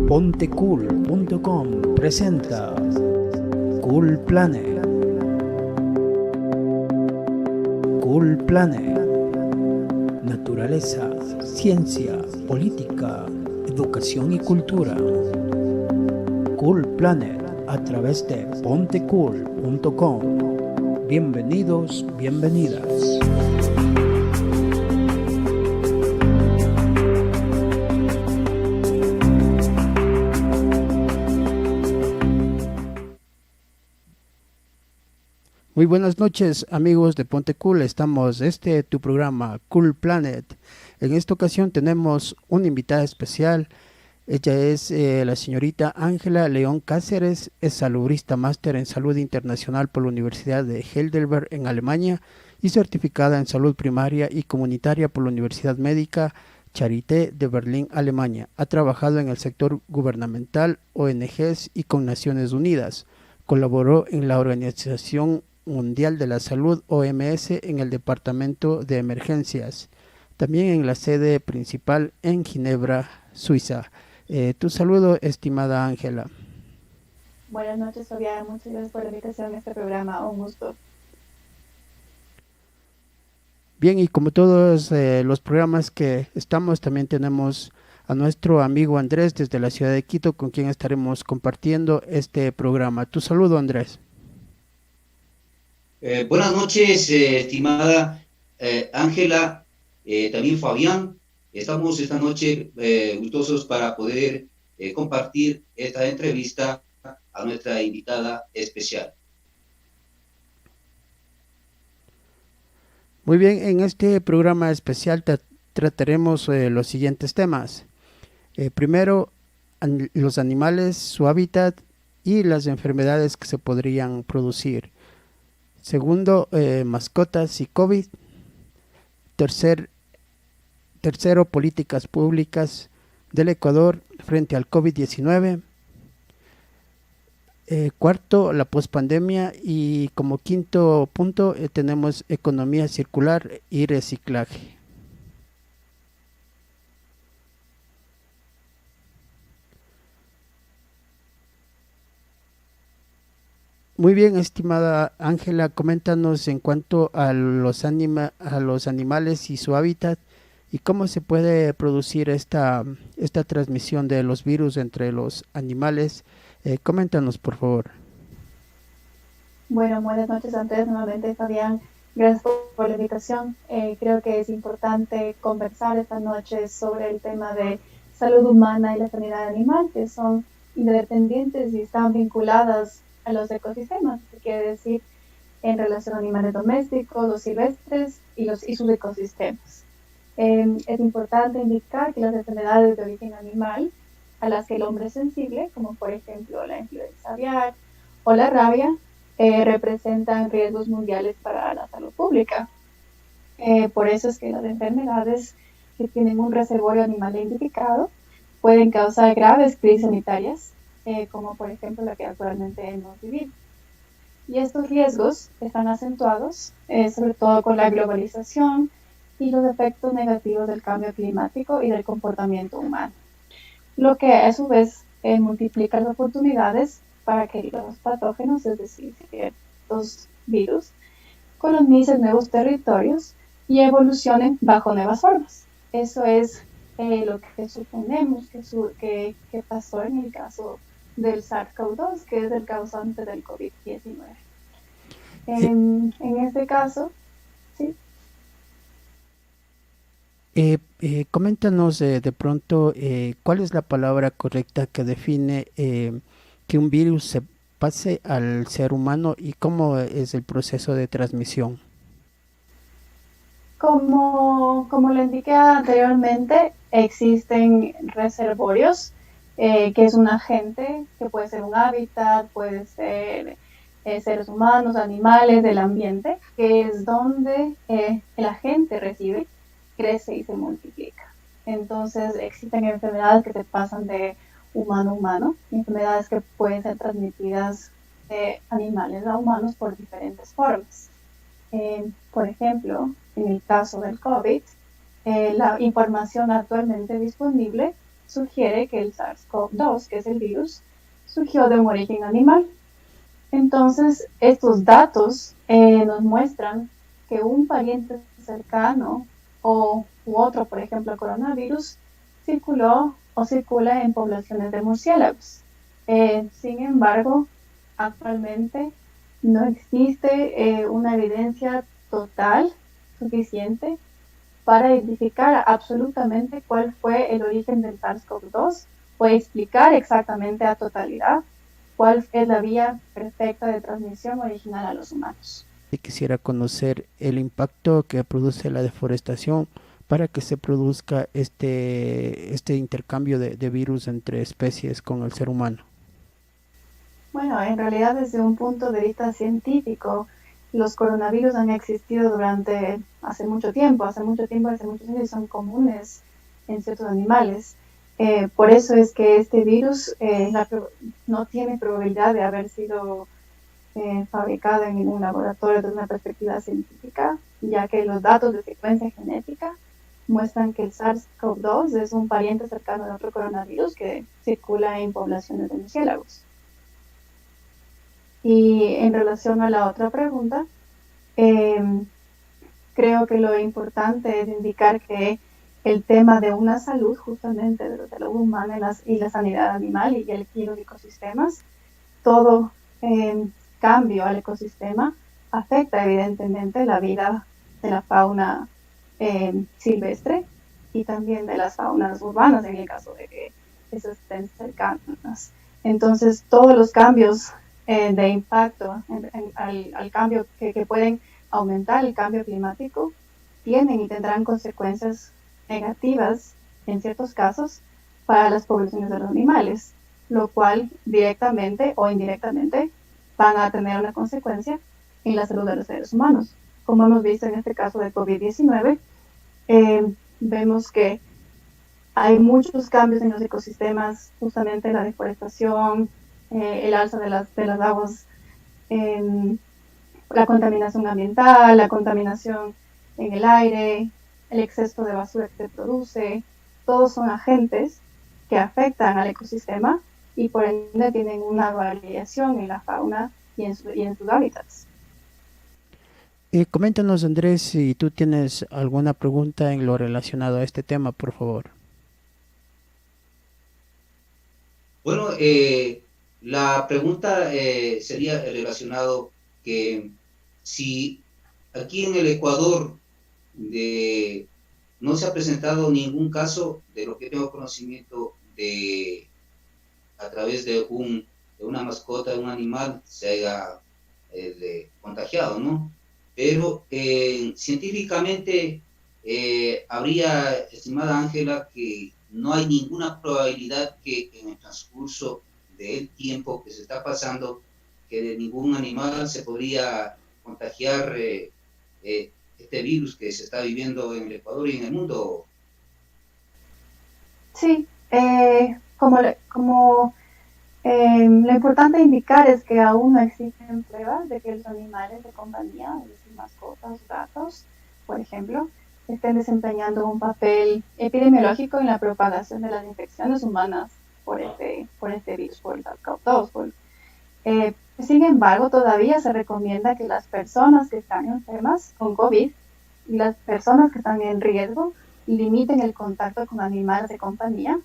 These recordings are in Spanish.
Pontecool.com presenta Cool Planet. Cool Planet. Naturaleza, ciencia, política, educación y cultura. Cool Planet a través de pontecool.com. Bienvenidos, bienvenidas. Muy buenas noches, amigos de Ponte Cool. Estamos tu programa Cool Planet. En esta ocasión tenemos una invitada especial. Ella es la señorita Ángela León Cáceres, es salubrista máster en salud internacional por la Universidad de Heidelberg en Alemania y certificada en salud primaria y comunitaria por la Universidad Médica Charité de Berlín, Alemania. Ha trabajado en el sector gubernamental, ONGs y con Naciones Unidas. Colaboró en la Organización Mundial de la Salud, OMS, en el Departamento de Emergencias, también en la sede principal en Ginebra, Suiza. Tu saludo, estimada Ángela. Buenas noches, Fabián. Muchas gracias por la invitación a este programa. Un gusto. Bien, y como todos los programas que estamos, también tenemos a nuestro amigo Andrés desde la ciudad de Quito, con quien estaremos compartiendo este programa. Tu saludo, Andrés. Buenas noches, estimada Ángela, también Fabián. Estamos esta noche gustosos para poder compartir esta entrevista a nuestra invitada especial. Muy bien, en este programa especial trataremos los siguientes temas. Primero, los animales, su hábitat y las enfermedades que se podrían producir. Segundo, mascotas y COVID. Tercero, políticas públicas del Ecuador frente al COVID-19. Cuarto, la pospandemia. Y como quinto punto, tenemos economía circular y reciclaje. Muy bien, estimada Ángela, coméntanos en cuanto a los animales y su hábitat y cómo se puede producir esta transmisión de los virus entre los animales. Coméntanos, por favor. Bueno, buenas noches antes nuevamente, Fabián. Gracias por la invitación. Creo que es importante conversar esta noche sobre el tema de salud humana y la sanidad animal, que son independientes y están vinculadas a los ecosistemas, que quiere decir en relación a animales domésticos, los silvestres y sus ecosistemas. Es importante indicar que las enfermedades de origen animal a las que el hombre es sensible, como por ejemplo la influenza aviar o la rabia, representan riesgos mundiales para la salud pública. Por eso es que las enfermedades que tienen un reservorio animal identificado pueden causar graves crisis sanitarias, como por ejemplo la que actualmente hemos vivido. Y estos riesgos están acentuados, sobre todo con la globalización y los efectos negativos del cambio climático y del comportamiento humano, lo que a su vez multiplica las oportunidades para que los patógenos, es decir, ciertos virus, colonice nuevos territorios y evolucionen bajo nuevas formas. Eso es lo que suponemos que pasó en el caso del SARS-CoV-2, que es el causante del COVID-19. En este caso, sí. Coméntanos de pronto cuál es la palabra correcta que define que un virus se pase al ser humano y cómo es el proceso de transmisión. Como lo indiqué anteriormente, existen reservorios, que es un agente, que puede ser un hábitat, puede ser seres humanos, animales, del ambiente, que es donde el agente reside, crece y se multiplica. Entonces existen enfermedades que se pasan de humano a humano, enfermedades que pueden ser transmitidas de animales a humanos por diferentes formas. Por ejemplo, en el caso del COVID, la información actualmente disponible sugiere que el SARS-CoV-2, que es el virus, surgió de un origen animal. Entonces, estos datos nos muestran que un pariente cercano u otro, por ejemplo, el coronavirus, circuló o circula en poblaciones de murciélagos. Sin embargo, actualmente no existe una evidencia total suficiente para identificar absolutamente cuál fue el origen del SARS-CoV-2 o explicar exactamente a totalidad cuál es la vía perfecta de transmisión original a los humanos. Quisiera conocer el impacto que produce la deforestación para que se produzca este intercambio de virus entre especies con el ser humano. Bueno, en realidad desde un punto de vista científico, los coronavirus han existido durante hace muchos años y son comunes en ciertos animales. Por eso es que este virus no tiene probabilidad de haber sido fabricado en ningún laboratorio desde una perspectiva científica, ya que los datos de secuencia genética muestran que el SARS-CoV-2 es un pariente cercano de otro coronavirus que circula en poblaciones de murciélagos. Y en relación a la otra pregunta, creo que lo importante es indicar que el tema de una salud, justamente de la salud humana y la sanidad animal y los ecosistemas, todo cambio al ecosistema afecta evidentemente la vida de la fauna silvestre y también de las faunas urbanas en el caso de que esas estén cercanas. Entonces, todos los cambios de impacto al cambio que pueden aumentar el cambio climático tienen y tendrán consecuencias negativas en ciertos casos para las poblaciones de los animales, lo cual directamente o indirectamente van a tener una consecuencia en la salud de los seres humanos. Como hemos visto en este caso de COVID-19, vemos que hay muchos cambios en los ecosistemas, justamente la deforestación, el alza de las aguas, la contaminación ambiental, la contaminación en el aire, el exceso de basura que se produce, todos son agentes que afectan al ecosistema y por ende tienen una variación en la fauna y en sus hábitats. Coméntanos, Andrés, si tú tienes alguna pregunta en lo relacionado a este tema, por favor. Bueno, la pregunta sería relacionado que si aquí en el Ecuador no se ha presentado ningún caso de lo que tengo conocimiento a través de una mascota, de un animal, se haya contagiado, ¿no? Pero científicamente habría, estimada Ángela, que no hay ninguna probabilidad que en el transcurso del tiempo que se está pasando, que de ningún animal se podría contagiar este virus que se está viviendo en el Ecuador y en el mundo. Sí, lo importante indicar es que aún no existen pruebas de que los animales de compañía, es decir, mascotas, gatos, por ejemplo, estén desempeñando un papel epidemiológico en la propagación de las infecciones humanas por este virus, por el SARS-CoV-2. Sin embargo, todavía se recomienda que las personas que están enfermas con COVID y las personas que están en riesgo limiten el contacto con animales de compañía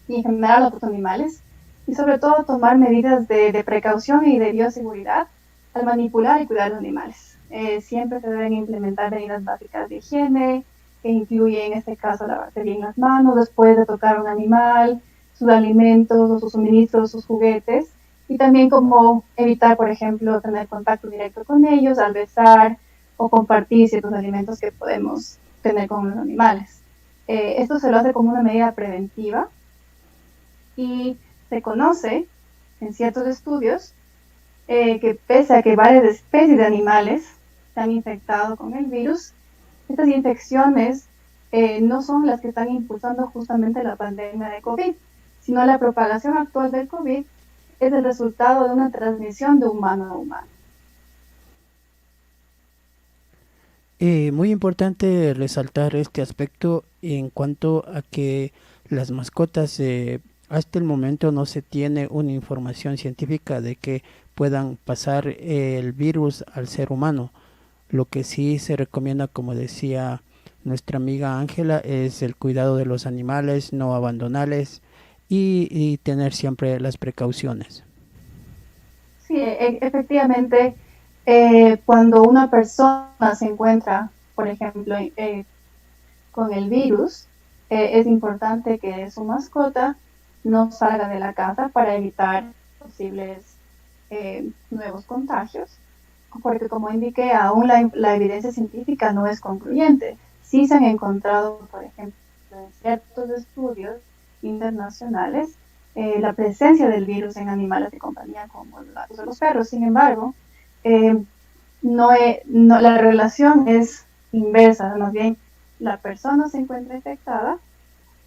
y en general otros animales, y sobre todo tomar medidas de precaución y de bioseguridad al manipular y cuidar los animales. Siempre se deben implementar medidas básicas de higiene, que incluyen en este caso lavarse bien las manos después de tocar un animal, sus alimentos o sus suministros, sus juguetes, y también como evitar, por ejemplo, tener contacto directo con ellos al besar o compartir ciertos alimentos que podemos tener con los animales. Esto se lo hace como una medida preventiva y se conoce en ciertos estudios que pese a que varias especies de animales se han infectado con el virus, estas infecciones no son las que están impulsando justamente la pandemia de COVID, sino la propagación actual del COVID es el resultado de una transmisión de humano a humano. Muy importante resaltar este aspecto en cuanto a que las mascotas, hasta el momento no se tiene una información científica de que puedan pasar el virus al ser humano. Lo que sí se recomienda, como decía nuestra amiga Ángela, es el cuidado de los animales, no abandonarles y tener siempre las precauciones. Sí, efectivamente, cuando una persona se encuentra, por ejemplo, con el virus, es importante que su mascota no salga de la casa para evitar posibles nuevos contagios, porque como indiqué, aún la evidencia científica no es concluyente. Sí se han encontrado, por ejemplo, en ciertos estudios internacionales, la presencia del virus en animales de compañía como los gatos o los perros. Sin embargo, la relación es inversa, más bien la persona se encuentra infectada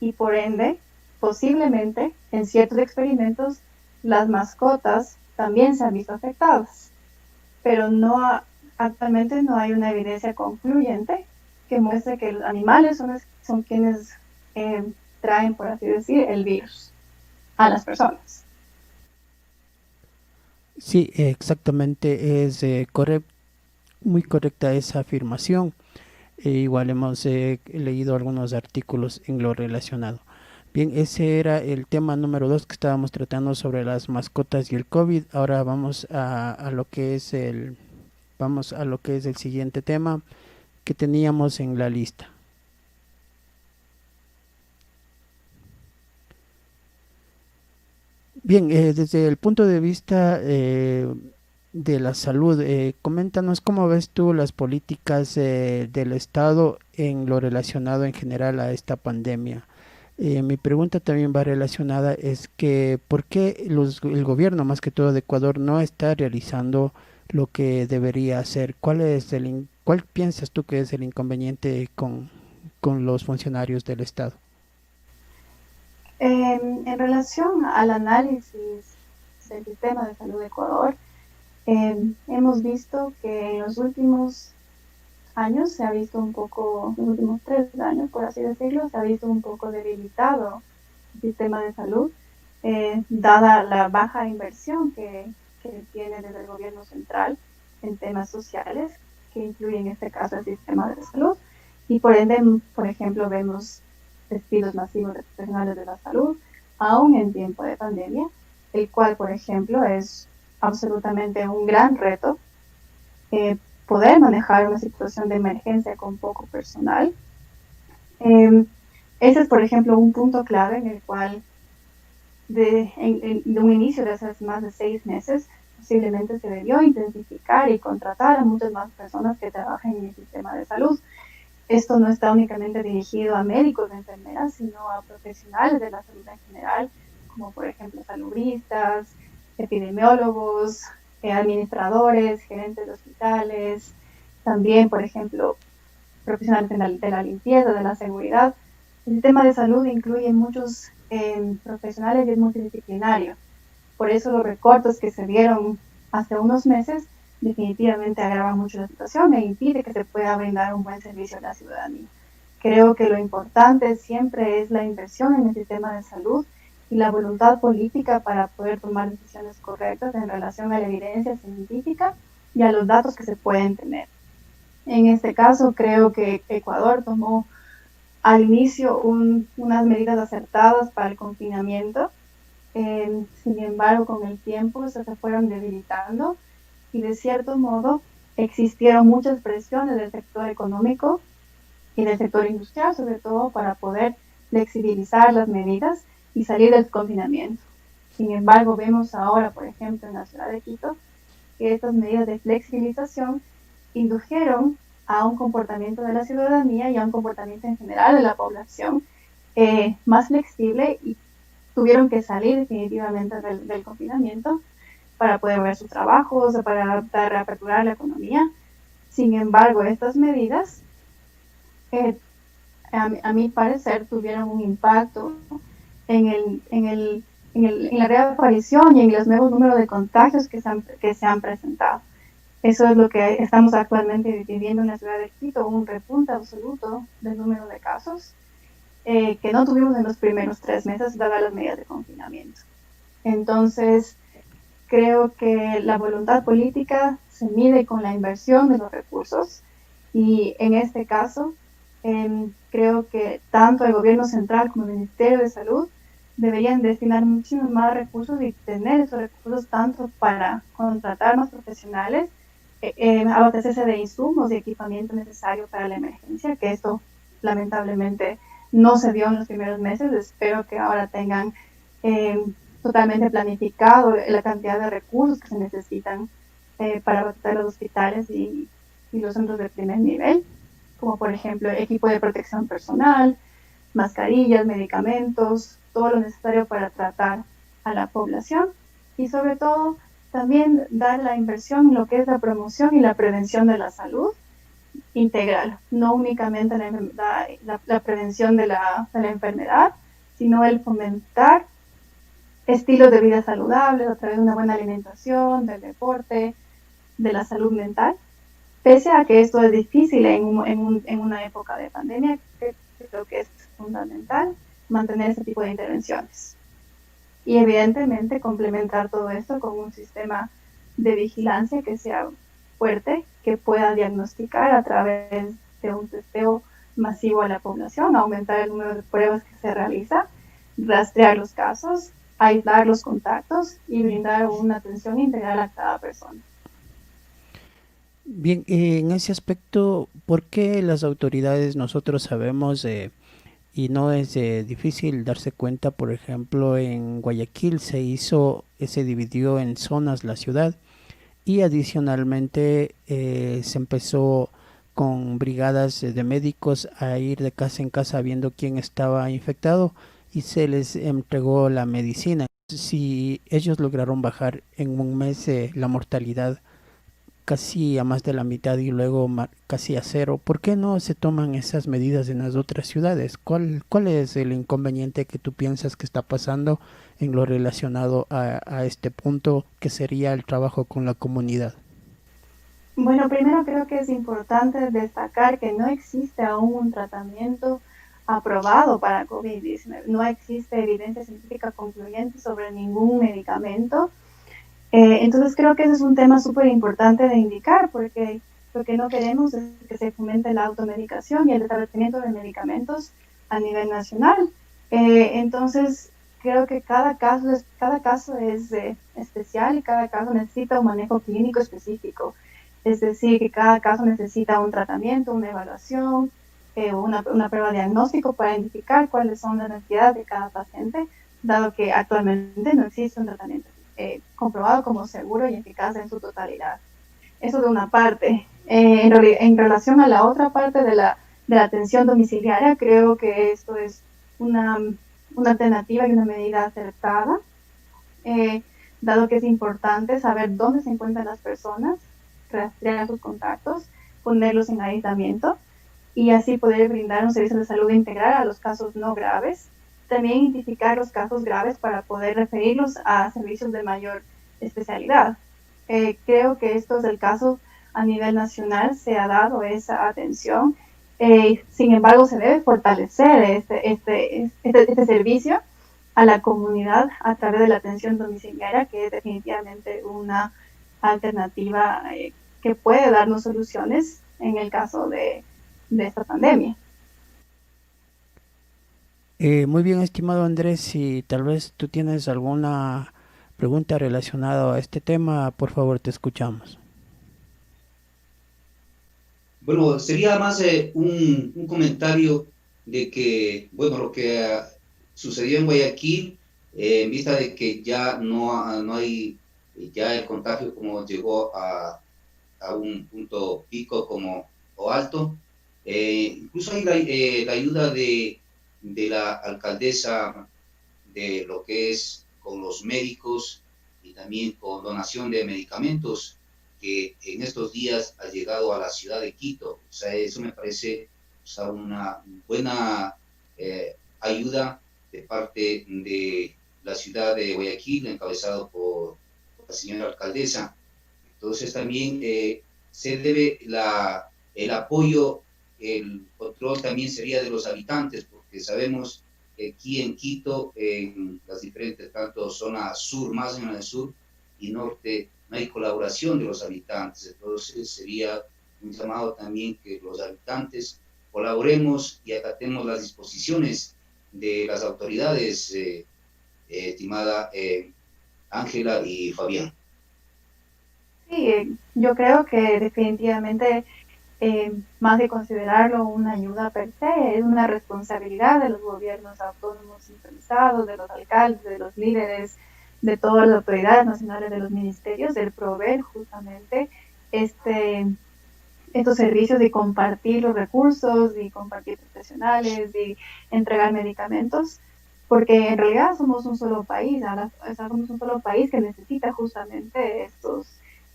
y por ende, posiblemente, en ciertos experimentos, las mascotas también se han visto afectadas, pero actualmente no hay una evidencia concluyente que muestre que los animales son quienes traen, por así decir, el virus a las personas. Sí, exactamente, es muy correcta esa afirmación. Igual hemos leído algunos artículos en lo relacionado. Bien, ese era el tema número 2 que estábamos tratando sobre las mascotas y el COVID. Ahora a lo que es vamos a lo que es el siguiente tema que teníamos en la lista. Bien, desde el punto de vista de la salud, coméntanos cómo ves tú las políticas del Estado en lo relacionado en general a esta pandemia. Mi pregunta también va relacionada es que ¿por qué el gobierno, más que todo de Ecuador, no está realizando lo que debería hacer? ¿Cuál piensas tú que es el inconveniente con los funcionarios del Estado? En relación al análisis del sistema de salud de Ecuador, hemos visto que en los últimos años se ha visto un poco, los últimos 3 años, por así decirlo, se ha visto un poco debilitado el sistema de salud, dada la baja inversión que tiene desde el gobierno central en temas sociales, que incluye en este caso el sistema de salud, y por ende, por ejemplo, vemos despidos masivos de profesionales de la salud, aún en tiempo de pandemia, el cual, por ejemplo, es absolutamente un gran reto poder manejar una situación de emergencia con poco personal. Ese es, por ejemplo, un punto clave en el cual de un inicio de hace más de 6 meses, posiblemente se debió intensificar y contratar a muchas más personas que trabajen en el sistema de salud. Esto no está únicamente dirigido a médicos y enfermeras, sino a profesionales de la salud en general, como por ejemplo salubristas, epidemiólogos, administradores, gerentes de hospitales, también, por ejemplo, profesionales de la limpieza, de la seguridad. El sistema de salud incluye muchos profesionales y es multidisciplinario. Por eso los recortes que se dieron hace unos meses definitivamente agrava mucho la situación e impide que se pueda brindar un buen servicio a la ciudadanía. Creo que lo importante siempre es la inversión en el sistema de salud y la voluntad política para poder tomar decisiones correctas en relación a la evidencia científica y a los datos que se pueden tener. En este caso, creo que Ecuador tomó al inicio unas medidas acertadas para el confinamiento. Sin embargo, con el tiempo se fueron debilitando y de cierto modo existieron muchas presiones del sector económico y del sector industrial, sobre todo para poder flexibilizar las medidas y salir del confinamiento. Sin embargo, vemos ahora, por ejemplo, en la ciudad de Quito, que estas medidas de flexibilización indujeron a un comportamiento de la ciudadanía y a un comportamiento en general de la población más flexible y tuvieron que salir definitivamente del confinamiento para poder ver sus trabajos, para reaperturar la economía. Sin embargo, estas medidas, a mi parecer, tuvieron un impacto en la reaparición y en los nuevos números de contagios que se han presentado. Eso es lo que estamos actualmente viviendo en la ciudad de Quito, un repunte absoluto del número de casos. que no tuvimos en los primeros 3 meses, dadas las medidas de confinamiento. Entonces, creo que la voluntad política se mide con la inversión de los recursos y en este caso creo que tanto el gobierno central como el Ministerio de Salud deberían destinar muchísimos más recursos y tener esos recursos tanto para contratar más profesionales, abastecerse de insumos y equipamiento necesario para la emergencia, que esto lamentablemente no se dio en los primeros meses. Espero que ahora tengan totalmente planificado la cantidad de recursos que se necesitan para abastecer los hospitales y los centros de primer nivel, como por ejemplo equipo de protección personal, mascarillas, medicamentos, todo lo necesario para tratar a la población y sobre todo también dar la inversión en lo que es la promoción y la prevención de la salud integral, no únicamente la prevención de la enfermedad, sino el fomentar estilos de vida saludables a través de una buena alimentación, del deporte, de la salud mental. Pese a que esto es difícil en una época de pandemia, creo que es fundamental mantener ese tipo de intervenciones. Y evidentemente complementar todo esto con un sistema de vigilancia que sea fuerte, que pueda diagnosticar a través de un testeo masivo a la población, aumentar el número de pruebas que se realiza, rastrear los casos, aislar los contactos y brindar una atención integral a cada persona. Bien, en ese aspecto, ¿por qué las autoridades nosotros sabemos y no es difícil darse cuenta? Por ejemplo, en Guayaquil se dividió en zonas la ciudad y adicionalmente se empezó con brigadas de médicos a ir de casa en casa viendo quién estaba infectado y se les entregó la medicina. Si ellos lograron bajar en un mes la mortalidad casi a más de la mitad y luego casi a cero, ¿por qué no se toman esas medidas en las otras ciudades? ¿Cuál es el inconveniente que tú piensas que está pasando en lo relacionado a este punto que sería el trabajo con la comunidad? Bueno, primero creo que es importante destacar que no existe aún un tratamiento aprobado para COVID-19. No existe evidencia científica concluyente sobre ningún medicamento. Entonces creo que ese es un tema súper importante de indicar, porque lo que no queremos es que se fomente la automedicación y el establecimiento de medicamentos a nivel nacional. Entonces creo que cada caso es especial y cada caso necesita un manejo clínico específico. Es decir, que cada caso necesita un tratamiento, una evaluación, una prueba de diagnóstico para identificar cuáles son las necesidades de cada paciente, dado que actualmente no existe un tratamiento comprobado como seguro y eficaz en su totalidad. Eso de una parte. En relación a la otra parte de la atención domiciliaria, creo que esto es una alternativa y una medida acertada, dado que es importante saber dónde se encuentran las personas, rastrear sus contactos, ponerlos en aislamiento y así poder brindar un servicio de salud integral a los casos no graves. También identificar los casos graves para poder referirlos a servicios de mayor especialidad. Creo que esto es el caso a nivel nacional, se ha dado esa atención. Sin embargo, se debe fortalecer este servicio a la comunidad a través de la atención domiciliaria, que es definitivamente una alternativa que puede darnos soluciones en el caso de esta pandemia. Muy bien, estimado Andrés, si tal vez tú tienes alguna pregunta relacionada a este tema, por favor, te escuchamos. Bueno, sería más un comentario de que, bueno, lo que sucedió en Guayaquil, en vista de que ya no hay, ya el contagio como llegó a un punto pico como o alto, incluso hay la ayuda de la alcaldesa de lo que es con los médicos y también con donación de medicamentos que en estos días ha llegado a la ciudad de Quito. O sea, eso me parece, o sea, una buena ayuda de parte de la ciudad de Guayaquil, encabezado por la señora alcaldesa. Entonces también se debe el apoyo, el control también sería de los habitantes, porque porque sabemos que aquí en Quito, en las diferentes, tanto zona sur, más en el sur y norte, no hay colaboración de los habitantes. Entonces sería un llamado también que los habitantes colaboremos y acatemos las disposiciones de las autoridades, estimada Ángela y Fabián. Sí, yo creo que definitivamente, más de considerarlo una ayuda per se, es una responsabilidad de los gobiernos autónomos centralizados, de los alcaldes, de los líderes, de todas las autoridades nacionales, de los ministerios, el proveer justamente estos servicios de compartir los recursos, de compartir profesionales, de entregar medicamentos, porque en realidad somos un solo país, somos un solo país que necesita justamente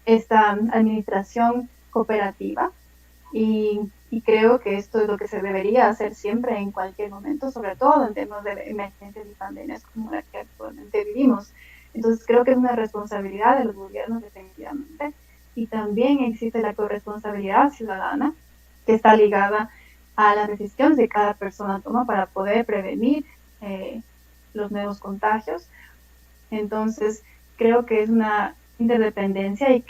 esta administración cooperativa, y creo que esto es lo que se debería hacer siempre en cualquier momento, sobre todo en temas de emergencias y pandemias como la que actualmente vivimos. Entonces creo que es una responsabilidad de los gobiernos definitivamente, y también existe la corresponsabilidad ciudadana que está ligada a las decisiones que cada persona toma para poder prevenir los nuevos contagios. Entonces creo que es una interdependencia y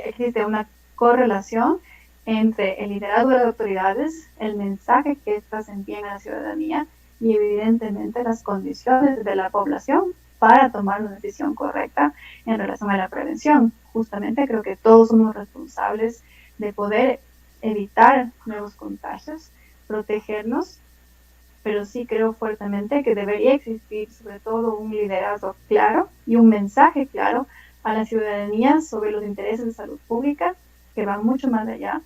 existe una correlación entre el liderazgo de las autoridades, el mensaje que éstas envían a la ciudadanía y evidentemente las condiciones de la población para tomar una decisión correcta en relación a la prevención. Justamente creo que todos somos responsables de poder evitar nuevos contagios, protegernos, pero sí creo fuertemente que debería existir sobre todo un liderazgo claro y un mensaje claro a la ciudadanía sobre los intereses de salud pública que van mucho más allá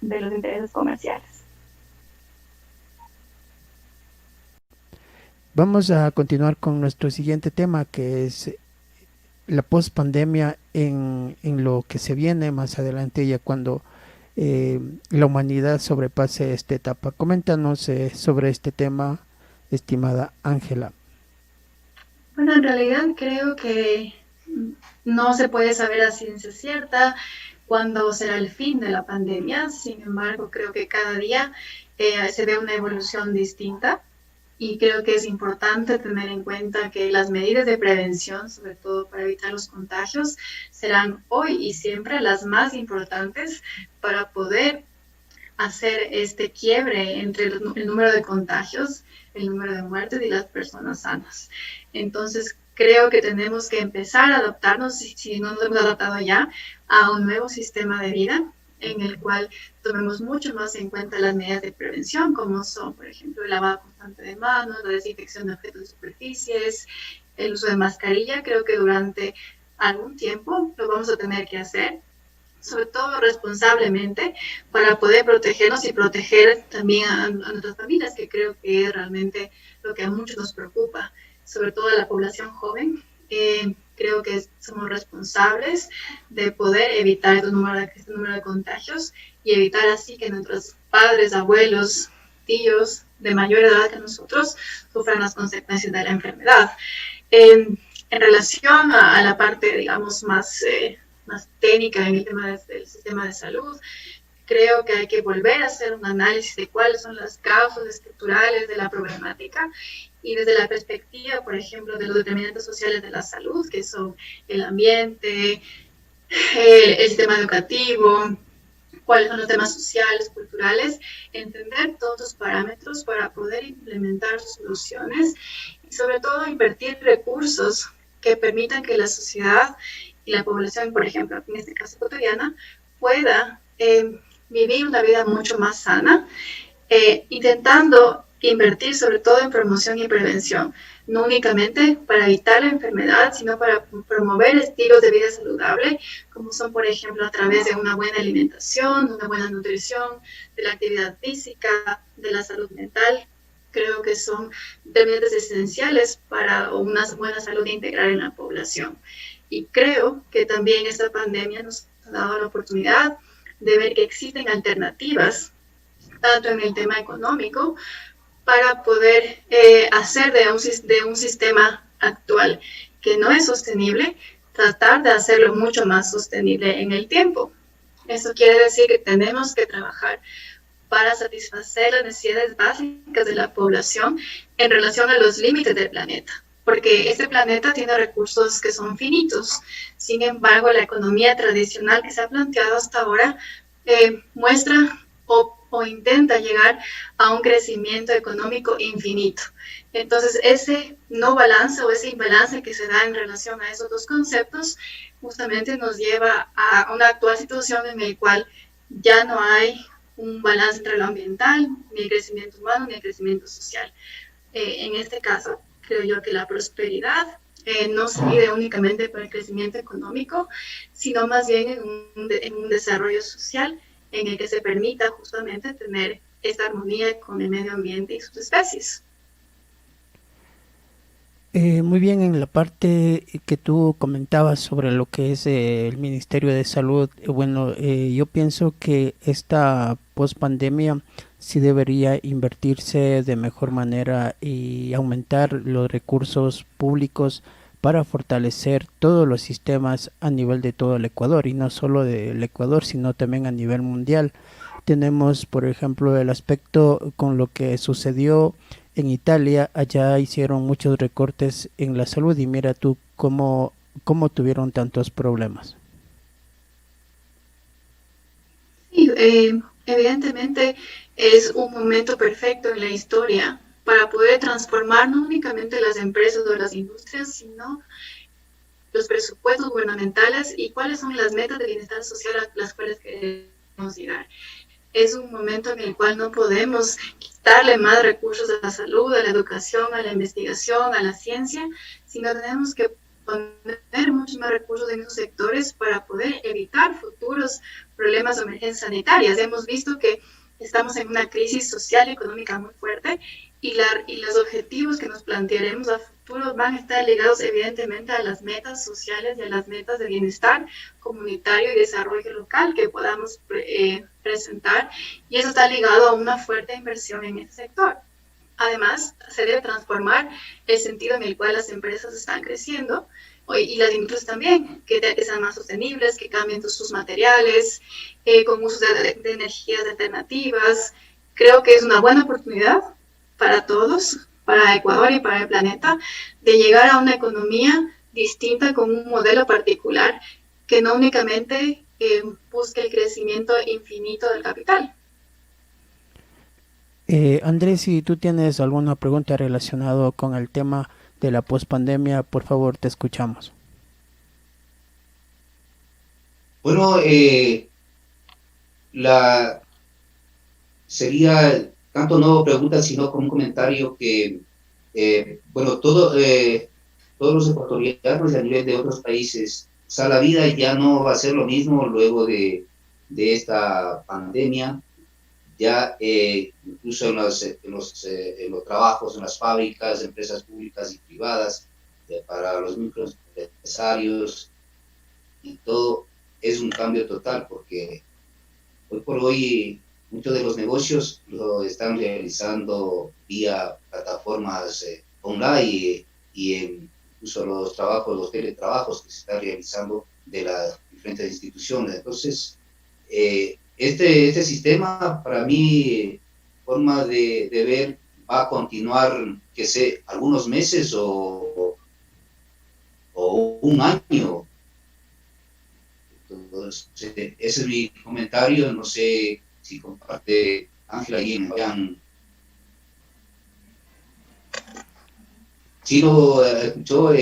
de los intereses comerciales. Vamos a continuar con nuestro siguiente tema, que es la post-pandemia en lo que se viene más adelante, ya cuando la humanidad sobrepase esta etapa. Coméntanos sobre este tema, estimada Ángela. Bueno, en realidad creo que no se puede saber a ciencia cierta cuándo será el fin de la pandemia. Sin embargo, creo que cada día se ve una evolución distinta, y creo que es importante tener en cuenta que las medidas de prevención, sobre todo para evitar los contagios, serán hoy y siempre las más importantes para poder hacer este quiebre entre el número de contagios, el número de muertes y las personas sanas. Entonces, creo que tenemos que empezar a adaptarnos, si no nos hemos adaptado ya, a un nuevo sistema de vida en el cual tomemos mucho más en cuenta las medidas de prevención, como son, por ejemplo, el lavado constante de manos, la desinfección de objetos de superficies, el uso de mascarilla. Creo que durante algún tiempo lo vamos a tener que hacer, sobre todo responsablemente, para poder protegernos y proteger también a nuestras familias, que creo que es realmente lo que a muchos nos preocupa, sobre todo a la población joven. Creo que somos responsables de poder evitar este número de contagios y evitar así que nuestros padres, abuelos, tíos de mayor edad que nosotros sufran las consecuencias de la enfermedad. En relación a la parte, digamos, más técnica en el tema del sistema de salud, creo que hay que volver a hacer un análisis de cuáles son las causas estructurales de la problemática, y desde la perspectiva, por ejemplo, de los determinantes sociales de la salud, que son el ambiente, el sistema educativo, cuáles son los temas sociales, culturales, entender todos los parámetros para poder implementar soluciones y sobre todo invertir recursos que permitan que la sociedad y la población, por ejemplo, en este caso ecuatoriana, pueda vivir una vida mucho más sana, intentando invertir sobre todo en promoción y prevención, no únicamente para evitar la enfermedad, sino para promover estilos de vida saludable, como son, por ejemplo, a través de una buena alimentación, una buena nutrición, de la actividad física, de la salud mental. Creo que son determinantes esenciales para una buena salud integral en la población. Y creo que también esta pandemia nos ha dado la oportunidad de ver que existen alternativas, tanto en el tema económico, para poder hacer de un sistema actual que no es sostenible, tratar de hacerlo mucho más sostenible en el tiempo. Eso quiere decir que tenemos que trabajar para satisfacer las necesidades básicas de la población en relación a los límites del planeta, porque este planeta tiene recursos que son finitos. Sin embargo, la economía tradicional que se ha planteado hasta ahora muestra o intenta llegar a un crecimiento económico infinito. Entonces, ese no balance o ese imbalance que se da en relación a esos dos conceptos justamente nos lleva a una actual situación en la cual ya no hay un balance entre lo ambiental, ni el crecimiento humano, ni el crecimiento social. En este caso, creo yo que la prosperidad no se mide únicamente por el crecimiento económico, sino más bien en un desarrollo social en el que se permita justamente tener esta armonía con el medio ambiente y sus especies. Muy bien, en la parte que tú comentabas sobre lo que es el Ministerio de Salud, bueno, yo pienso que esta pospandemia sí debería invertirse de mejor manera y aumentar los recursos públicos para fortalecer todos los sistemas a nivel de todo el Ecuador, y no solo del Ecuador, sino también a nivel mundial. Tenemos, por ejemplo, el aspecto con lo que sucedió en Italia. Allá hicieron muchos recortes en la salud y mira tú cómo tuvieron tantos problemas. Sí, evidentemente es un momento perfecto en la historia para poder transformar no únicamente las empresas o las industrias, sino los presupuestos gubernamentales y cuáles son las metas de bienestar social a las cuales queremos llegar. Es un momento en el cual no podemos quitarle más recursos a la salud, a la educación, a la investigación, a la ciencia, sino tenemos que poner muchos más recursos en esos sectores para poder evitar futuros problemas o emergencias sanitarias. Hemos visto que estamos en una crisis social y económica muy fuerte y los objetivos que nos plantearemos a futuro van a estar ligados evidentemente a las metas sociales y a las metas de bienestar comunitario y desarrollo local que podamos presentar, y eso está ligado a una fuerte inversión en ese sector. Además, se debe transformar el sentido en el cual las empresas están creciendo y las industrias también, que sean más sostenibles, que cambien sus materiales, con usos de energías alternativas. Creo que es una buena oportunidad para todos, para Ecuador y para el planeta, de llegar a una economía distinta con un modelo particular que no únicamente busque el crecimiento infinito del capital. Andrés, si tú tienes alguna pregunta relacionada con el tema de la pospandemia, por favor, te escuchamos. Bueno, sería tanto no pregunta, sino como un comentario que, bueno, todos los ecuatorianos y a nivel de otros países, o sea, la vida ya no va a ser lo mismo luego de esta pandemia. Ya incluso en los trabajos, en las fábricas, empresas públicas y privadas, para los microempresarios y todo, es un cambio total, porque hoy por hoy muchos de los negocios lo están realizando vía plataformas online y incluso los teletrabajos que se están realizando de las diferentes instituciones. Entonces, este sistema, para mí, forma de ver, va a continuar, que sé, algunos meses o un año. Entonces, ese es mi comentario. No sé si comparte Ángela y Fabián. Si lo escuchó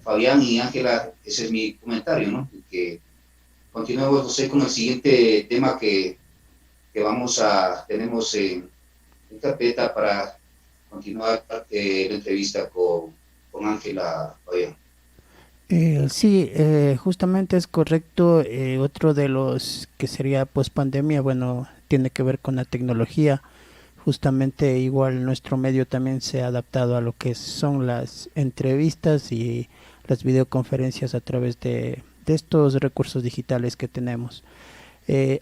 Fabián y Ángela, ese es mi comentario, ¿no? Que continuemos, no sé, con el siguiente tema que tenemos en carpeta para continuar la entrevista con Ángela Fabián. Sí, justamente es correcto. Otro de los que sería pospandemia, bueno, tiene que ver con la tecnología. Justamente igual nuestro medio también se ha adaptado a lo que son las entrevistas y las videoconferencias a través de estos recursos digitales que tenemos.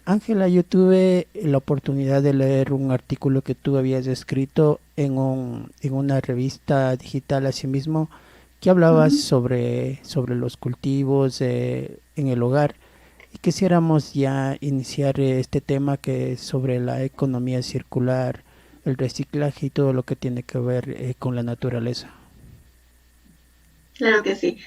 Ángela, yo tuve la oportunidad de leer un artículo que tú habías escrito en una revista digital asimismo, que hablabas sobre los cultivos en el hogar. Y quisiéramos ya iniciar este tema que es sobre la economía circular, el reciclaje y todo lo que tiene que ver con la naturaleza. Claro que sí.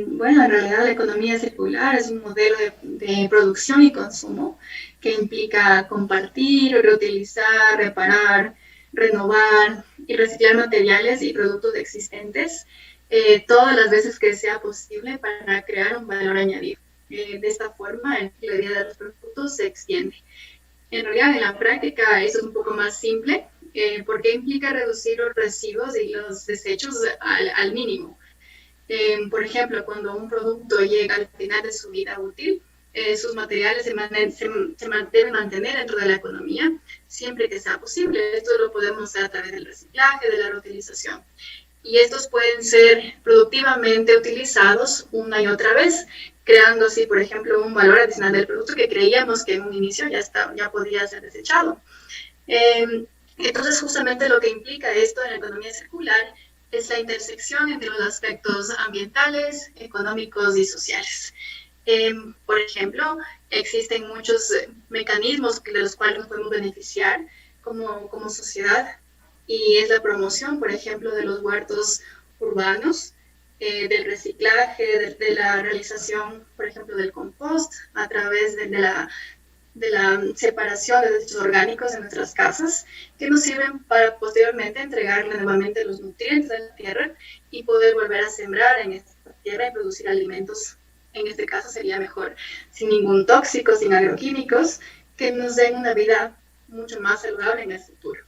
Bueno, en realidad la economía circular es un modelo de producción y consumo que implica compartir, reutilizar, reparar, renovar y reciclar materiales y productos existentes todas las veces que sea posible para crear un valor añadido. De esta forma, la vida de los productos se extiende. En realidad, en la práctica, eso es un poco más simple porque implica reducir los residuos y los desechos al mínimo. Por ejemplo, cuando un producto llega al final de su vida útil, sus materiales se deben mantener dentro de la economía siempre que sea posible. Esto lo podemos hacer a través del reciclaje, de la reutilización. Y estos pueden ser productivamente utilizados una y otra vez, creando así, por ejemplo, un valor adicional del producto que creíamos que en un inicio ya podría ser desechado. Entonces, justamente lo que implica esto en la economía circular es la intersección entre los aspectos ambientales, económicos y sociales. Por ejemplo, existen muchos mecanismos de los cuales nos podemos beneficiar como sociedad, y es la promoción, por ejemplo, de los huertos urbanos, del reciclaje, de la realización, por ejemplo, del compost, a través de la separación de desechos orgánicos en nuestras casas, que nos sirven para posteriormente entregarle nuevamente los nutrientes a la tierra y poder volver a sembrar en esta tierra y producir alimentos. En este caso sería mejor sin ningún tóxico, sin agroquímicos, que nos den una vida mucho más saludable en el futuro.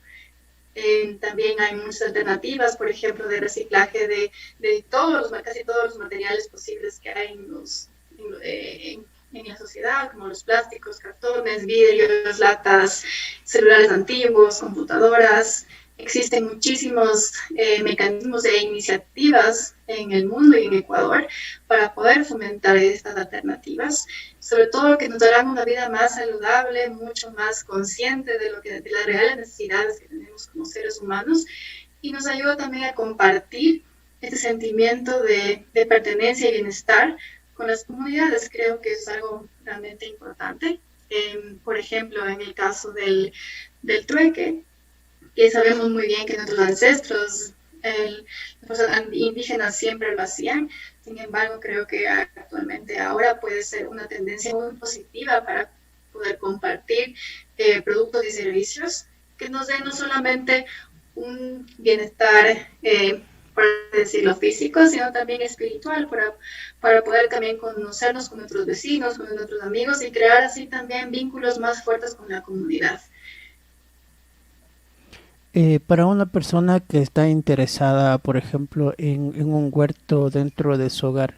También hay muchas alternativas, por ejemplo, de reciclaje de casi todos los materiales posibles que hay en la sociedad, como los plásticos, cartones, vidrios, latas, celulares antiguos, computadoras. Existen muchísimos mecanismos e iniciativas en el mundo y en Ecuador para poder fomentar estas alternativas, sobre todo que nos darán una vida más saludable, mucho más consciente de las reales necesidades que tenemos como seres humanos, y nos ayuda también a compartir este sentimiento de pertenencia y bienestar con las comunidades. Creo que es algo realmente importante. Por ejemplo, en el caso del trueque, que sabemos muy bien que nuestros ancestros, los indígenas siempre lo hacían. Sin embargo, creo que actualmente ahora puede ser una tendencia muy positiva para poder compartir productos y servicios que nos den no solamente un bienestar, por decirlo, físico, sino también espiritual, para poder también conocernos con nuestros vecinos, con nuestros amigos y crear así también vínculos más fuertes con la comunidad. Para una persona que está interesada, por ejemplo, en un huerto dentro de su hogar,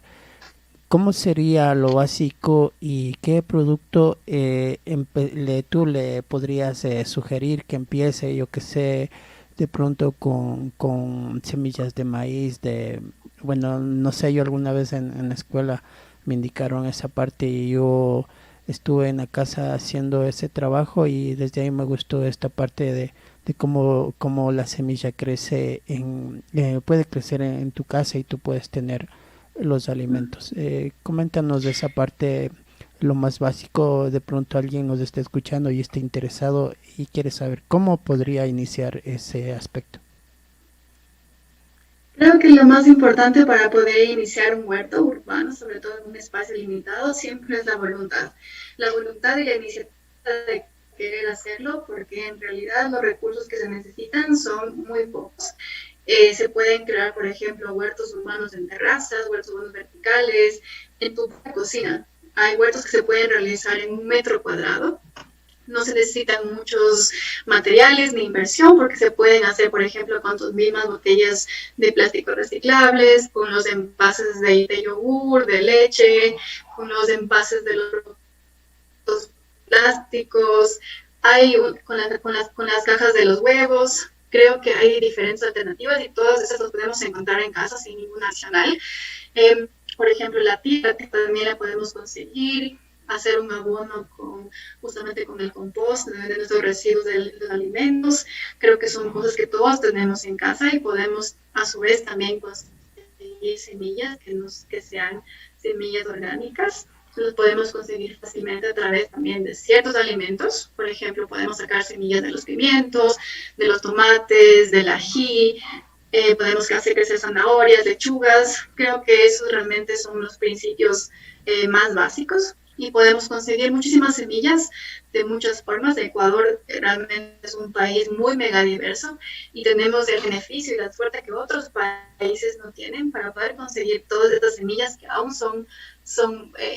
¿cómo sería lo básico y qué producto tú le podrías sugerir que empiece, yo que sé, de pronto con semillas de maíz, bueno, no sé, yo alguna vez en la escuela me indicaron esa parte y yo estuve en la casa haciendo ese trabajo y desde ahí me gustó esta parte de cómo la semilla crece puede crecer en tu casa y tú puedes tener los alimentos. Coméntanos de esa parte, lo más básico. De pronto alguien nos está escuchando y está interesado y quiere saber cómo podría iniciar ese aspecto. Creo que lo más importante para poder iniciar un huerto urbano, sobre todo en un espacio limitado, siempre es la voluntad. La voluntad y la iniciativa de querer hacerlo, porque en realidad los recursos que se necesitan son muy pocos. Se pueden crear, por ejemplo, huertos urbanos en terrazas, huertos urbanos verticales, en tu cocina. Hay huertos que se pueden realizar en 1 metro cuadrado. No se necesitan muchos materiales ni inversión porque se pueden hacer, por ejemplo, con tus mismas botellas de plástico reciclables, con los envases de yogur, de leche, con los envases de los plásticos, con las cajas de los huevos. Creo que hay diferentes alternativas y todas esas las podemos encontrar en casa sin ninguna adicional. Por ejemplo, la tierra que también la podemos conseguir, hacer un abono justamente con el compost de nuestros residuos de los alimentos. Creo que son cosas que todos tenemos en casa y podemos a su vez también conseguir semillas que sean semillas orgánicas. los podemos conseguir fácilmente a través también de ciertos alimentos. Por ejemplo, podemos sacar semillas de los pimientos, de los tomates, del ají, podemos hacer crecer zanahorias, lechugas. Creo que esos realmente son los principios más básicos y podemos conseguir muchísimas semillas de muchas formas. Ecuador realmente es un país muy mega diverso y tenemos el beneficio y la suerte que otros países no tienen para poder conseguir todas estas semillas que aún son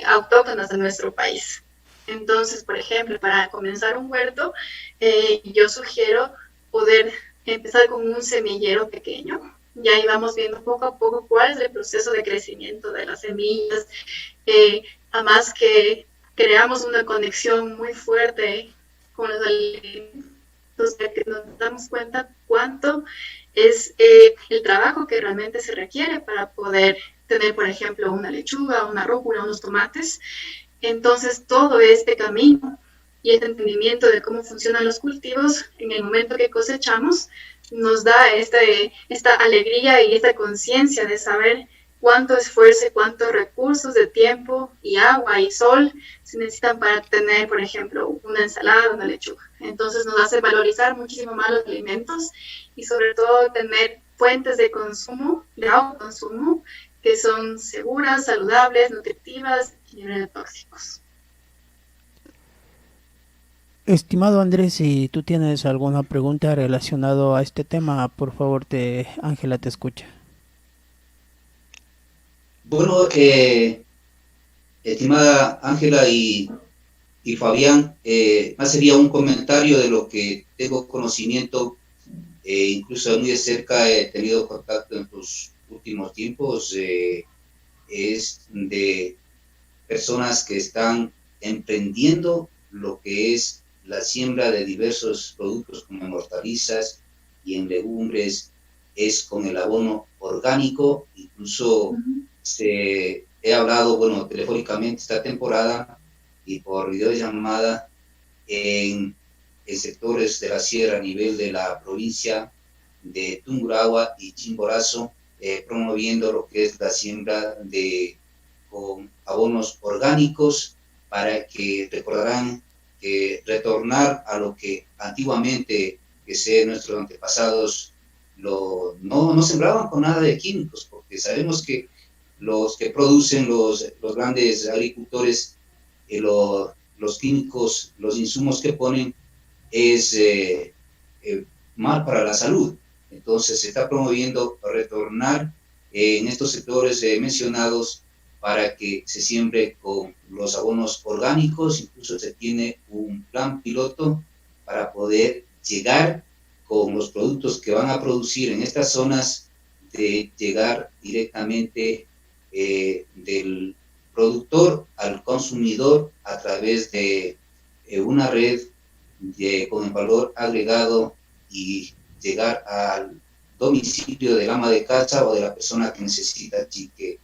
autóctonas de nuestro país. Entonces, por ejemplo, para comenzar un huerto, yo sugiero poder empezar con un semillero pequeño. Ya ahí vamos viendo poco a poco cuál es el proceso de crecimiento de las semillas. Además que creamos una conexión muy fuerte con los alimentos, que nos damos cuenta cuánto es el trabajo que realmente se requiere para poder tener, por ejemplo, una lechuga, una rúcula, unos tomates. Entonces, todo este camino y este entendimiento de cómo funcionan los cultivos en el momento que cosechamos nos da esta alegría y esta conciencia de saber cuánto esfuerzo, cuántos recursos de tiempo y agua y sol se necesitan para tener, por ejemplo, una ensalada, una lechuga. Entonces nos hace valorizar muchísimo más los alimentos y sobre todo tener fuentes de consumo, de autoconsumo, que son seguras, saludables, nutritivas y libres de tóxicos. Estimado Andrés, si tú tienes alguna pregunta relacionada a este tema, por favor, Ángela te escucha. Bueno, estimada Ángela y Fabián, más sería un comentario de lo que tengo conocimiento, incluso muy de cerca he tenido contacto en los últimos tiempos, es de personas que están emprendiendo lo que es la siembra de diversos productos como en hortalizas y en legumbres, es con el abono orgánico. Incluso he hablado, bueno, telefónicamente esta temporada y por videollamada en sectores de la sierra a nivel de la provincia de Tungurahua y Chimborazo, promoviendo lo que es la siembra con abonos orgánicos, para que recordarán que retornar a lo que antiguamente, que sé, nuestros antepasados no sembraban con nada de químicos, porque sabemos que los que producen los grandes agricultores, los químicos, los insumos que ponen es mal para la salud. Entonces se está promoviendo retornar en estos sectores mencionados para que se siembre con los abonos orgánicos. Incluso se tiene un plan piloto para poder llegar con los productos que van a producir en estas zonas, de llegar directamente del productor al consumidor a través de una red con el valor agregado y llegar al domicilio del ama de casa o de la persona que necesita. Así que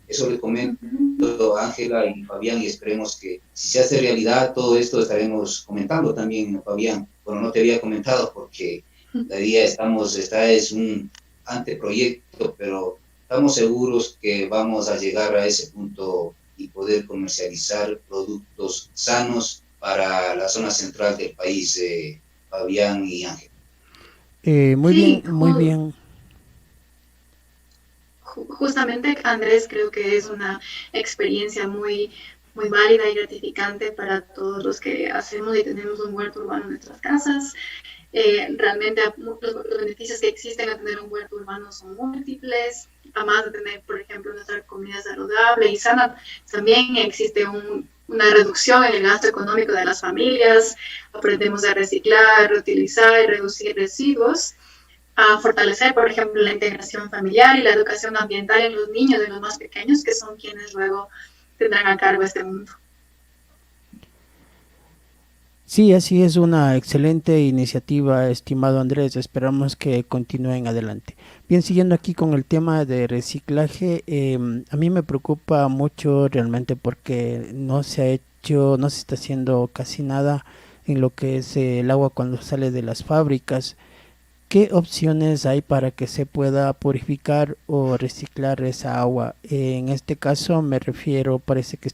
eso le comento a Ángela y Fabián, y esperemos que si se hace realidad todo esto estaremos comentando también, Fabián. Bueno, no te había comentado porque todavía esta es un anteproyecto, pero estamos seguros que vamos a llegar a ese punto y poder comercializar productos sanos para la zona central del país, Fabián y Ángel. Muy sí, bien, muy bien. Justamente, Andrés, creo que es una experiencia muy válida y gratificante para todos los que hacemos y tenemos un huerto urbano en nuestras casas. Realmente los beneficios que existen a tener un huerto urbano son múltiples. Además de tener, por ejemplo, nuestra comida saludable y sana, también existe una reducción en el gasto económico de las familias. Aprendemos a reciclar, reutilizar y reducir residuos, a fortalecer, por ejemplo, la integración familiar y la educación ambiental en los niños, de los más pequeños, que son quienes luego tendrán a cargo este mundo. Sí, así es, una excelente iniciativa, estimado Andrés. Esperamos que continúen adelante. Bien, siguiendo aquí con el tema de reciclaje, a mí me preocupa mucho realmente porque no se está haciendo casi nada en lo que es el agua cuando sale de las fábricas, ¿qué opciones hay para que se pueda purificar o reciclar esa agua? En este caso me refiero, parece que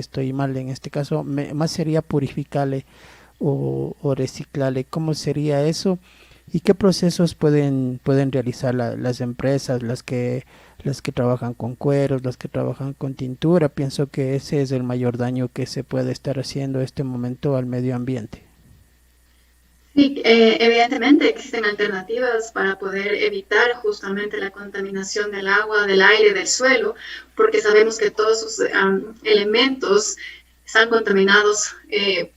estoy mal, en este caso más sería purificarle o reciclarle. ¿Cómo sería eso? ¿Y qué procesos pueden realizar las empresas, las que trabajan con cueros, las que trabajan con tintura? Pienso que ese es el mayor daño que se puede estar haciendo en este momento al medio ambiente. Sí, evidentemente existen alternativas para poder evitar justamente la contaminación del agua, del aire, del suelo, porque sabemos que todos sus elementos están contaminados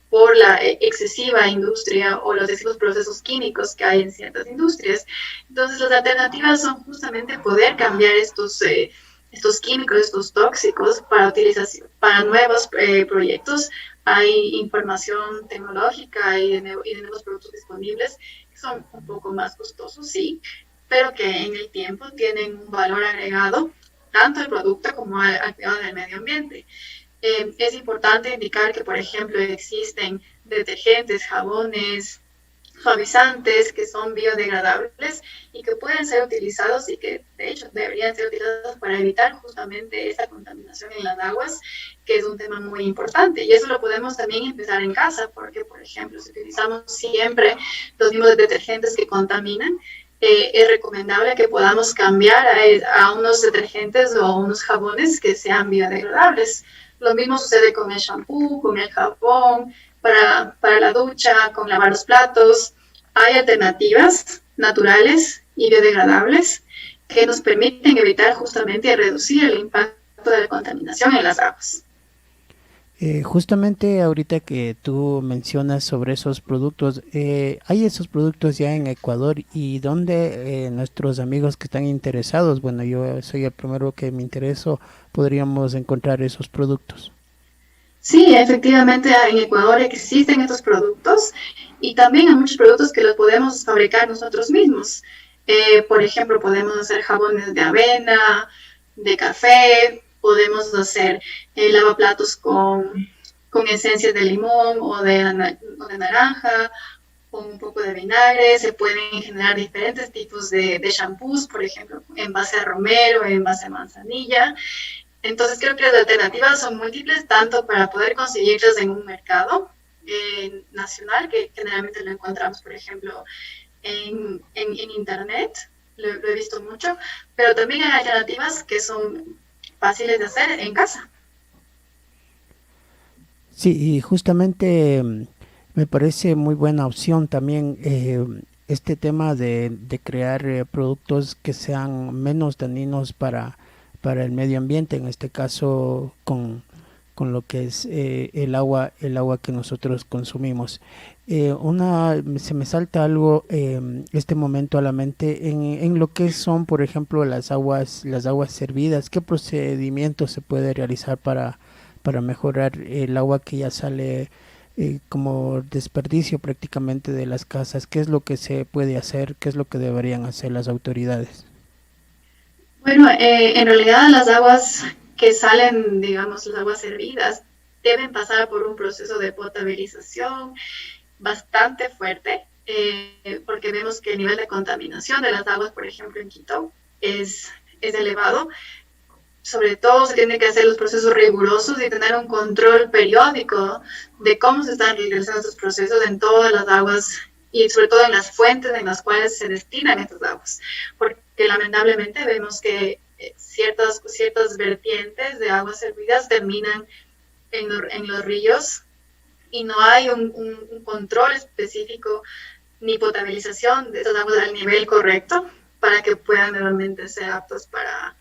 por la excesiva industria o los excesivos procesos químicos que hay en ciertas industrias. Entonces, las alternativas son justamente poder cambiar estos químicos, estos tóxicos para utilización, para nuevos proyectos. Hay información tecnológica y de nuevos productos disponibles que son un poco más costosos, sí, pero que en el tiempo tienen un valor agregado tanto al producto como al cuidado del medio ambiente. Es importante indicar que, por ejemplo, existen detergentes, jabones, suavizantes que son biodegradables y que pueden ser utilizados y que de hecho deberían ser utilizados para evitar justamente esa contaminación en las aguas, que es un tema muy importante. Y eso lo podemos también empezar en casa, porque por ejemplo, si utilizamos siempre los mismos detergentes que contaminan, es recomendable que podamos cambiar a unos detergentes o a unos jabones que sean biodegradables. Lo mismo sucede con el shampoo, con el jabón, para la ducha, con lavar los platos. Hay alternativas naturales y biodegradables que nos permiten evitar justamente reducir el impacto de la contaminación en las aguas. Justamente ahorita que tú mencionas sobre esos productos, ¿hay esos productos ya en Ecuador y dónde nuestros amigos que están interesados, bueno, yo soy el primero que me intereso, podríamos encontrar esos productos? Sí, efectivamente en Ecuador existen estos productos y también hay muchos productos que los podemos fabricar nosotros mismos. Por ejemplo, podemos hacer jabones de avena, de café, podemos hacer lavaplatos con esencias de limón o de naranja, con un poco de vinagre. Se pueden generar diferentes tipos de shampoos, por ejemplo, en base a romero, en base a manzanilla. Entonces creo que las alternativas son múltiples, tanto para poder conseguirlas en un mercado nacional, que generalmente lo encontramos, por ejemplo, en Internet, lo he visto mucho, pero también hay alternativas que son fáciles de hacer en casa. Sí, y justamente me parece muy buena opción también este tema de crear productos que sean menos dañinos para el medio ambiente, en este caso con lo que es el agua que nosotros consumimos. Se me salta algo este momento a la mente en lo que son, por ejemplo, las aguas servidas. ¿Qué procedimiento se puede realizar para mejorar el agua que ya sale como desperdicio prácticamente de las casas? ¿Qué es lo que se puede hacer? ¿Qué es lo que deberían hacer las autoridades? Bueno, en realidad las aguas que salen, digamos, las aguas servidas, deben pasar por un proceso de potabilización bastante fuerte, porque vemos que el nivel de contaminación de las aguas, por ejemplo, en Quito, es elevado. Sobre todo se tienen que hacer los procesos rigurosos y tener un control periódico de cómo se están realizando estos procesos en todas las aguas y sobre todo en las fuentes en las cuales se destinan estas aguas, porque lamentablemente vemos que ciertas vertientes de aguas servidas terminan en los ríos y no hay un control específico ni potabilización de estas aguas al nivel correcto para que puedan realmente ser aptos para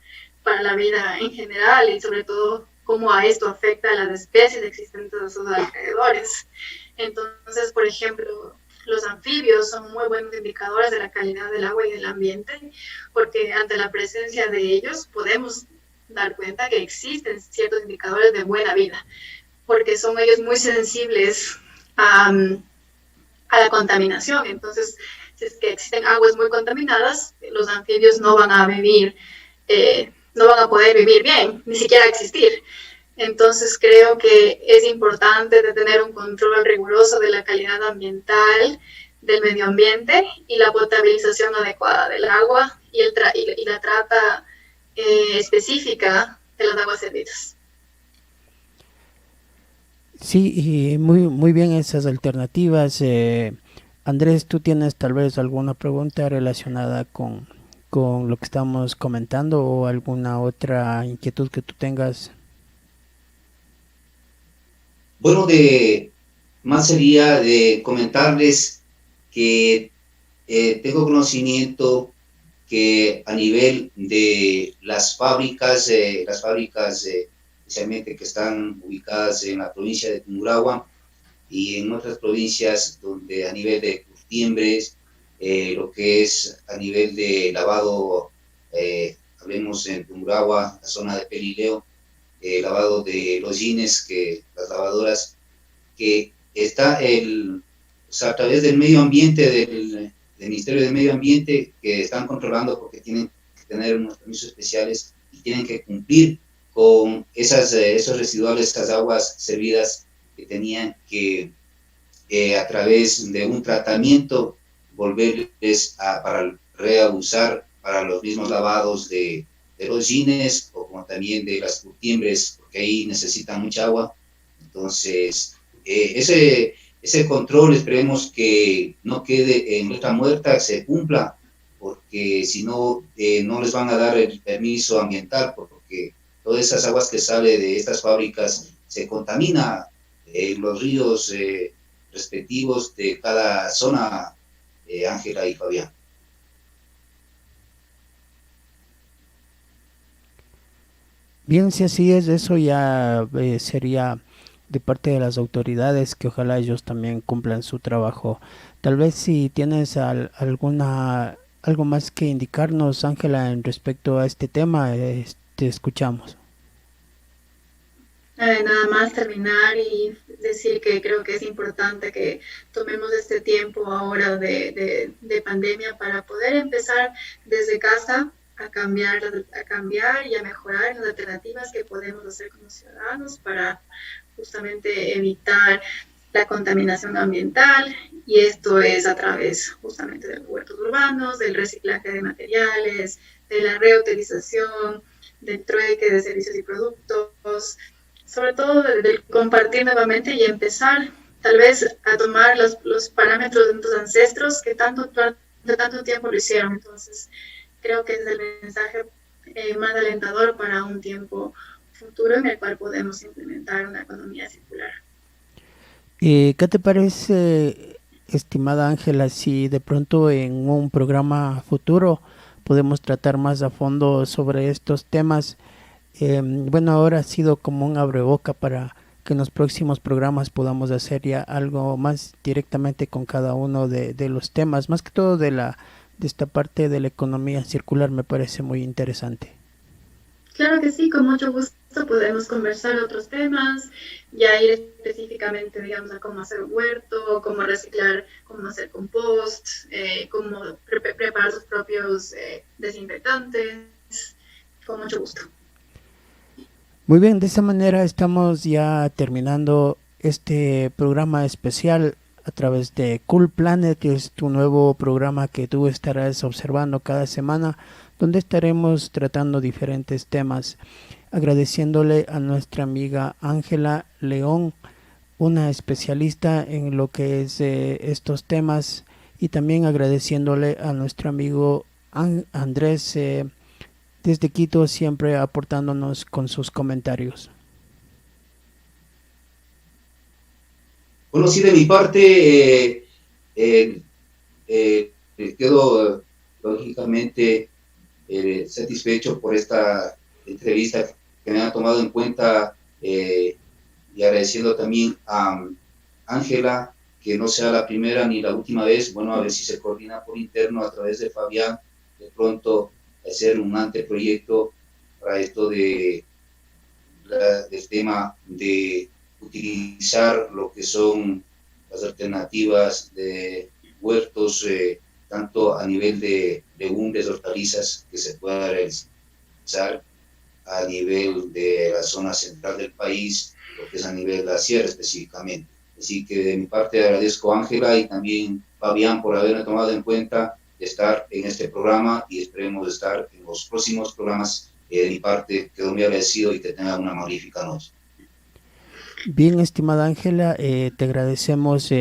la vida en general y sobre todo cómo a esto afecta a las especies existentes a sus alrededores. Entonces, por ejemplo, los anfibios son muy buenos indicadores de la calidad del agua y del ambiente, porque ante la presencia de ellos podemos dar cuenta que existen ciertos indicadores de buena vida, porque son ellos muy sensibles a la contaminación. Entonces, si es que existen aguas muy contaminadas, los anfibios no van a vivir no van a poder vivir bien, ni siquiera existir. Entonces creo que es importante tener un control riguroso de la calidad ambiental, del medio ambiente y la potabilización adecuada del agua y la trata específica de las aguas servidas. Sí, y muy bien esas alternativas. Andrés, ¿tú tienes tal vez alguna pregunta relacionada con lo que estamos comentando o alguna otra inquietud que tú tengas? Bueno, más sería de comentarles que tengo conocimiento que a nivel de las fábricas especialmente que están ubicadas en la provincia de Tungurahua y en otras provincias donde a nivel de curtiembres, lo que es a nivel de lavado, hablemos en Tungurahua, la zona de Pelileo, lavado de los jeans, que las lavadoras, que está o sea, a través del medio ambiente, del Ministerio de Medio Ambiente, que están controlando porque tienen que tener unos permisos especiales y tienen que cumplir con esos residuales, esas aguas servidas que tenían que, a través de un tratamiento, volverles para reabusar para los mismos lavados de los jeans o como también de las curtiembres, porque ahí necesitan mucha agua. Entonces, ese control esperemos que no quede en letra muerta, se cumpla, porque si no, no les van a dar el permiso ambiental, porque todas esas aguas que salen de estas fábricas se contamina en los ríos respectivos de cada zona, Ángela y Fabián. Bien, si así es, eso ya sería de parte de las autoridades, que ojalá ellos también cumplan su trabajo. Tal vez si tienes algo más que indicarnos, Ángela, en respecto a este tema, te escuchamos. Nada más terminar y decir que creo que es importante que tomemos este tiempo ahora de pandemia para poder empezar desde casa a cambiar y a mejorar las alternativas que podemos hacer como ciudadanos para justamente evitar la contaminación ambiental, y esto es a través justamente de los huertos urbanos, del reciclaje de materiales, de la reutilización, del trueque de servicios y productos, sobre todo del compartir nuevamente y empezar tal vez a tomar los parámetros de nuestros ancestros que de tanto tiempo lo hicieron. Entonces, creo que es el mensaje más alentador para un tiempo futuro en el cual podemos implementar una economía circular. ¿Qué te parece, estimada Ángela, si de pronto en un programa futuro podemos tratar más a fondo sobre estos temas? Bueno, ahora ha sido como un abreboca para que en los próximos programas podamos hacer ya algo más directamente con cada uno de los temas, más que todo de esta parte de la economía circular. Me parece muy interesante. Claro que sí, con mucho gusto podemos conversar otros temas, ya ir específicamente, digamos, a cómo hacer un huerto, cómo reciclar, cómo hacer compost, cómo preparar sus propios desinfectantes, con mucho gusto. Muy bien, de esa manera estamos ya terminando este programa especial a través de Cool Planet, que es tu nuevo programa que tú estarás observando cada semana, donde estaremos tratando diferentes temas, agradeciéndole a nuestra amiga Ángela León, una especialista en lo que es estos temas, y también agradeciéndole a nuestro amigo Andrés desde Quito, siempre aportándonos con sus comentarios. Bueno, sí, de mi parte, quedo lógicamente satisfecho por esta entrevista que me han tomado en cuenta, y agradeciendo también a Ángela, que no sea la primera ni la última vez. Bueno, a ver si se coordina por interno a través de Fabián, de pronto hacer un anteproyecto para esto del tema de utilizar lo que son las alternativas de huertos, tanto a nivel de legumbres, hortalizas, que se pueda realizar a nivel de la zona central del país, lo que es a nivel de la sierra específicamente. Así que de mi parte agradezco a Ángela y también Fabián por haberme tomado en cuenta de estar en este programa y esperemos estar en los próximos programas. De mi parte quedo muy agradecido y que tengan una magnífica noche. Bien, estimada Ángela, te agradecemos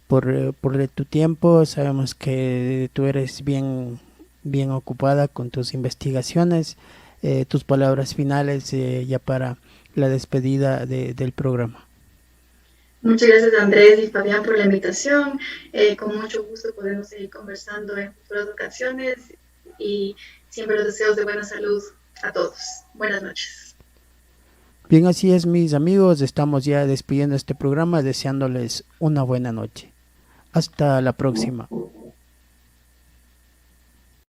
por tu tiempo. Sabemos que tú eres bien ocupada con tus investigaciones. Tus palabras finales ya para la despedida del programa. Muchas gracias Andrés y Fabián por la invitación. Con mucho gusto podemos seguir conversando en futuras ocasiones y siempre los deseos de buena salud a todos. Buenas noches. Bien, así es, mis amigos. Estamos ya despidiendo este programa deseándoles una buena noche. Hasta la próxima.